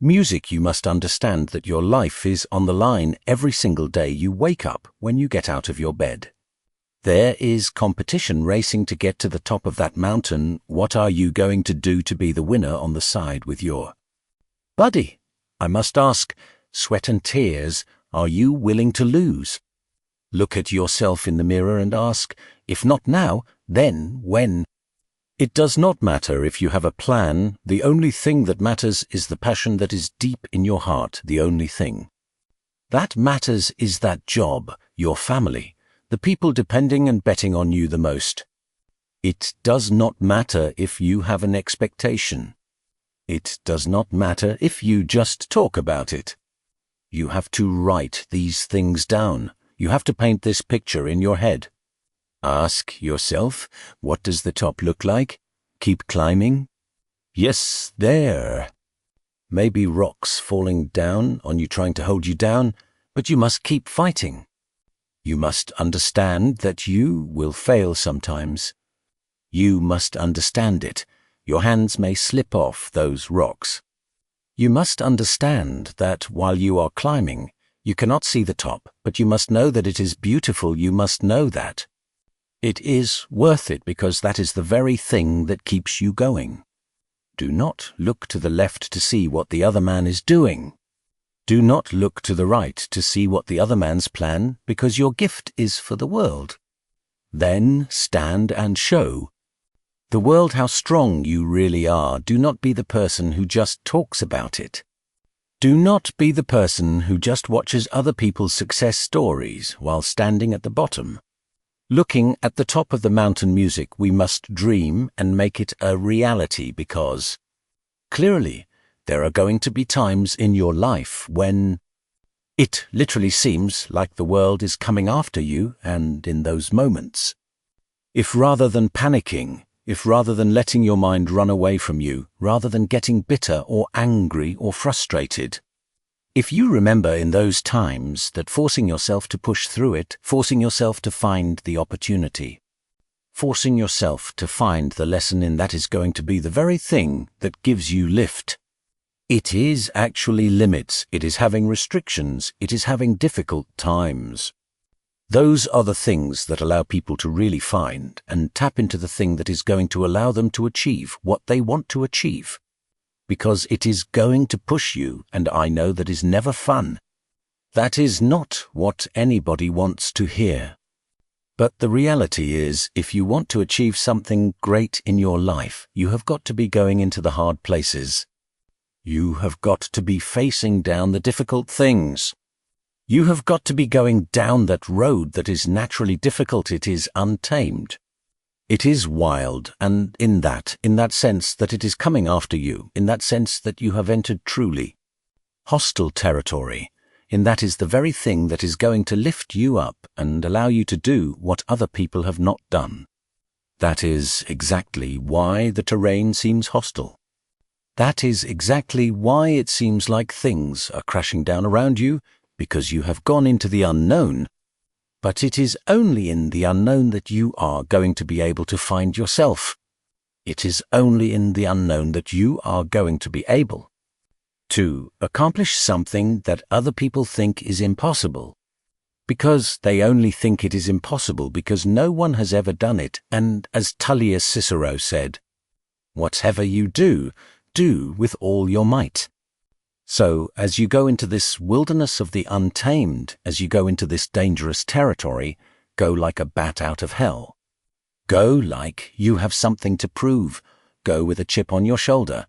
Music, you must understand that your life is on the line every single day you wake up when you get out of your bed. There is competition racing to get to the top of that mountain. What are you going to do to be the winner on the side with your buddy? I must ask, sweat and tears, are you willing to lose? Look at yourself in the mirror and ask, if not now, then when? It does not matter if you have a plan. The only thing that matters is the passion that is deep in your heart. The only thing that matters is that job, your family, the people depending and betting on you the most. It does not matter if you have an expectation. It does not matter if you just talk about it. You have to write these things down. You have to paint this picture in your head. Ask yourself, what does the top look like? Keep climbing. Yes, there. Maybe rocks falling down on you trying to hold you down, but you must keep fighting. You must understand that you will fail sometimes. You must understand it. Your hands may slip off those rocks. You must understand that while you are climbing, you cannot see the top, but you must know that it is beautiful. You must know that. It is worth it because that is the very thing that keeps you going. Do not look to the left to see what the other man is doing. Do not look to the right to see what the other man's plan, because your gift is for the world. Then stand and show the world how strong you really are. Do not be the person who just talks about it. Do not be the person who just watches other people's success stories while standing at the bottom. Looking at the top of the mountain music, we must dream and make it a reality because, clearly, there are going to be times in your life when it literally seems like the world is coming after you, and in those moments, if rather than panicking, if rather than letting your mind run away from you, rather than getting bitter or angry or frustrated, if you remember in those times that forcing yourself to push through it, forcing yourself to find the opportunity, forcing yourself to find the lesson in that is going to be the very thing that gives you lift. It is actually limits, it is having restrictions, it is having difficult times. Those are the things that allow people to really find and tap into the thing that is going to allow them to achieve what they want to achieve. Because it is going to push you, and I know that is never fun. That is not what anybody wants to hear. But the reality is, if you want to achieve something great in your life, you have got to be going into the hard places. You have got to be facing down the difficult things. You have got to be going down that road that is naturally difficult. It is untamed. It is wild, and in that sense that it is coming after you, in that sense that you have entered truly hostile territory, in that is the very thing that is going to lift you up and allow you to do what other people have not done. That is exactly why the terrain seems hostile. That is exactly why it seems like things are crashing down around you, because you have gone into the unknown. But it is only in the unknown that you are going to be able to find yourself. It is only in the unknown that you are going to be able to accomplish something that other people think is impossible. Because they only think it is impossible because no one has ever done it, and as Tullius Cicero said, whatever you do, do with all your might. So, as you go into this wilderness of the untamed, as you go into this dangerous territory, go like a bat out of hell. Go like you have something to prove. Go with a chip on your shoulder.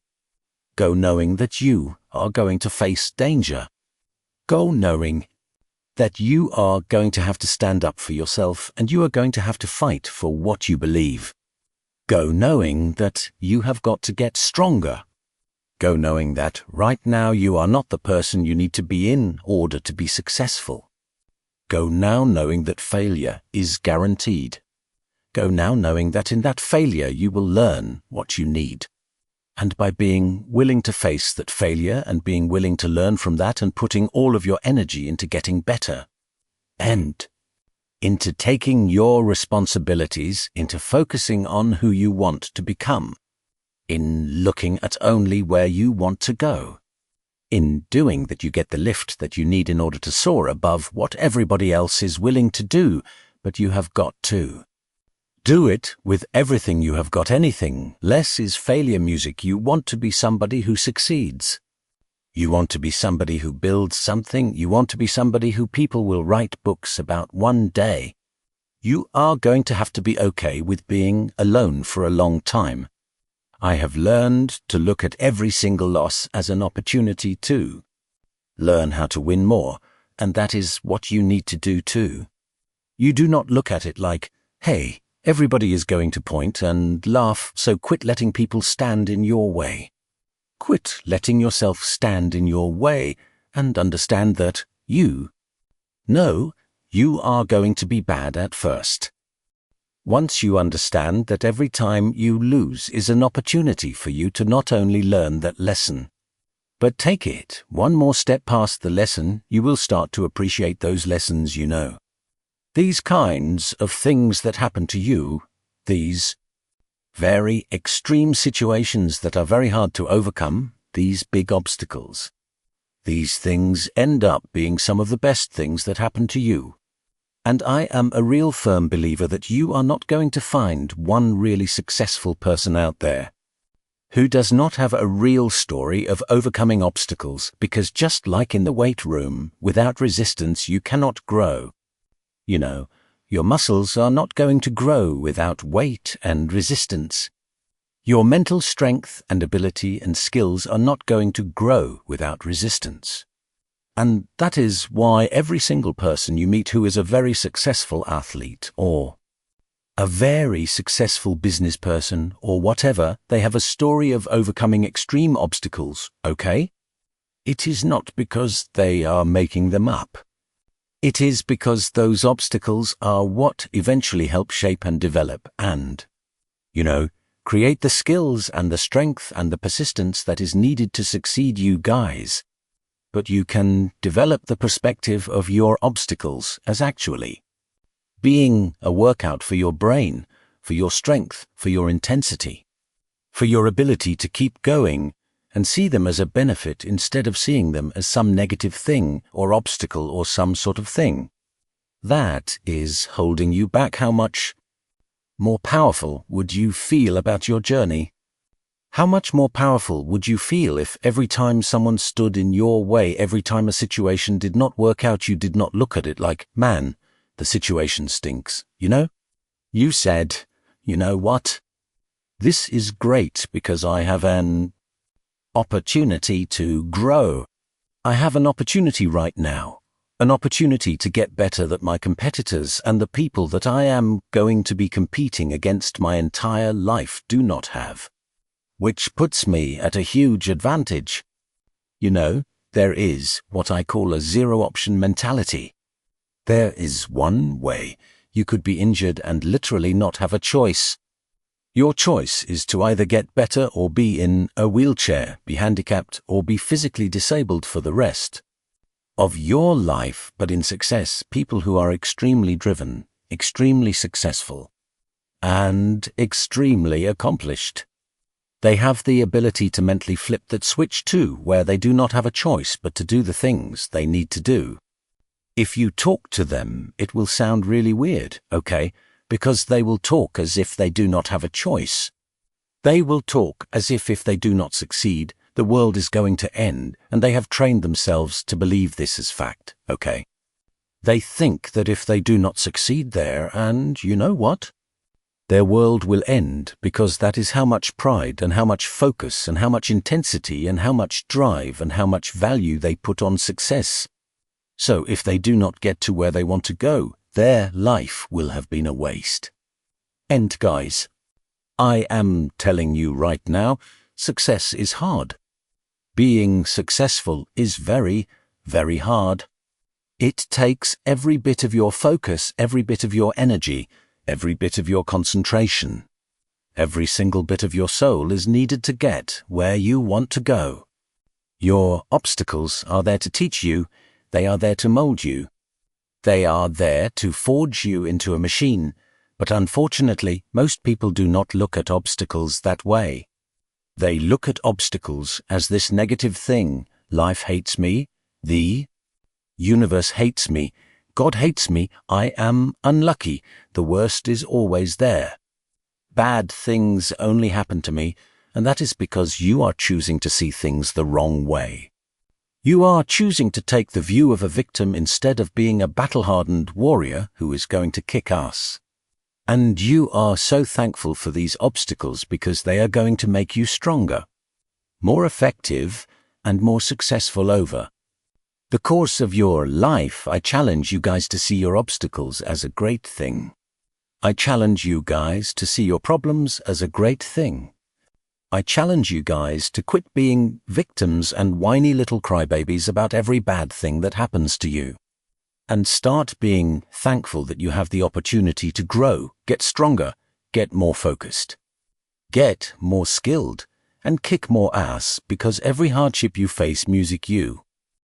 Go knowing that you are going to face danger. Go knowing that you are going to have to stand up for yourself and you are going to have to fight for what you believe. Go knowing that you have got to get stronger. Go knowing that right now you are not the person you need to be in order to be successful. Go now knowing that failure is guaranteed. Go now knowing that in that failure you will learn what you need. And by being willing to face that failure and being willing to learn from that and putting all of your energy into getting better and into taking your responsibilities, into focusing on who you want to become, in looking at only where you want to go, in doing that you get the lift that you need in order to soar above what everybody else is willing to do, but you have got to. Do it with everything you have got. Anything less is failure music. You want to be somebody who succeeds. You want to be somebody who builds something. You want to be somebody who people will write books about one day. You are going to have to be okay with being alone for a long time. I have learned to look at every single loss as an opportunity to learn how to win more, and that is what you need to do too. You do not look at it like, hey, everybody is going to point and laugh, so quit letting people stand in your way. Quit letting yourself stand in your way and understand that you are going to be bad at first. Once you understand that every time you lose is an opportunity for you to not only learn that lesson, but take it one more step past the lesson, you will start to appreciate those lessons you know. These kinds of things that happen to you, these very extreme situations that are very hard to overcome, these big obstacles, these things end up being some of the best things that happen to you. And I am a real firm believer that you are not going to find one really successful person out there who does not have a real story of overcoming obstacles, because just like in the weight room, without resistance you cannot grow. You know, your muscles are not going to grow without weight and resistance. Your mental strength and ability and skills are not going to grow without resistance. And that is why every single person you meet who is a very successful athlete or a very successful business person or whatever, they have a story of overcoming extreme obstacles, okay? It is not because they are making them up. It is because those obstacles are what eventually help shape and develop and, create the skills and the strength and the persistence that is needed to succeed, you guys. But you can develop the perspective of your obstacles as actually being a workout for your brain, for your strength, for your intensity, for your ability to keep going, and see them as a benefit instead of seeing them as some negative thing or obstacle or some sort of thing. That is holding you back. How much more powerful would you feel about your journey? How much more powerful would you feel if every time someone stood in your way, every time a situation did not work out, you did not look at it like, man, the situation stinks, You said, you know what? This is great because I have an opportunity to grow. I have an opportunity right now, an opportunity to get better that my competitors and the people that I am going to be competing against my entire life do not have, which puts me at a huge advantage. There is what I call a zero-option mentality. There is one way you could be injured and literally not have a choice. Your choice is to either get better or be in a wheelchair, be handicapped, or be physically disabled for the rest of your life. But in success, people who are extremely driven, extremely successful, and extremely accomplished, they have the ability to mentally flip that switch too, where they do not have a choice but to do the things they need to do. If you talk to them, it will sound really weird, okay? Because they will talk as if they do not have a choice. They will talk as if they do not succeed, the world is going to end, and they have trained themselves to believe this as fact, okay? They think that if they do not succeed there, and you know what? Their world will end, because that is how much pride and how much focus and how much intensity and how much drive and how much value they put on success. So if they do not get to where they want to go, their life will have been a waste. And guys, I am telling you right now, success is hard. Being successful is very, very hard. It takes every bit of your focus, every bit of your energy, every bit of your concentration. Every single bit of your soul is needed to get where you want to go. Your obstacles are there to teach you. They are there to mold you. They are there to forge you into a machine, but unfortunately, most people do not look at obstacles that way. They look at obstacles as this negative thing life hates me, the universe hates me, God hates me, I am unlucky, the worst is always there. Bad things only happen to me, and that is because you are choosing to see things the wrong way. You are choosing to take the view of a victim instead of being a battle-hardened warrior who is going to kick ass. And you are so thankful for these obstacles because they are going to make you stronger, more effective, and more successful over the course of your life. I challenge you guys to see your obstacles as a great thing. I challenge you guys to see your problems as a great thing. I challenge you guys to quit being victims and whiny little crybabies about every bad thing that happens to you, and start being thankful that you have the opportunity to grow, get stronger, get more focused, get more skilled, and kick more ass, because every hardship you face music you.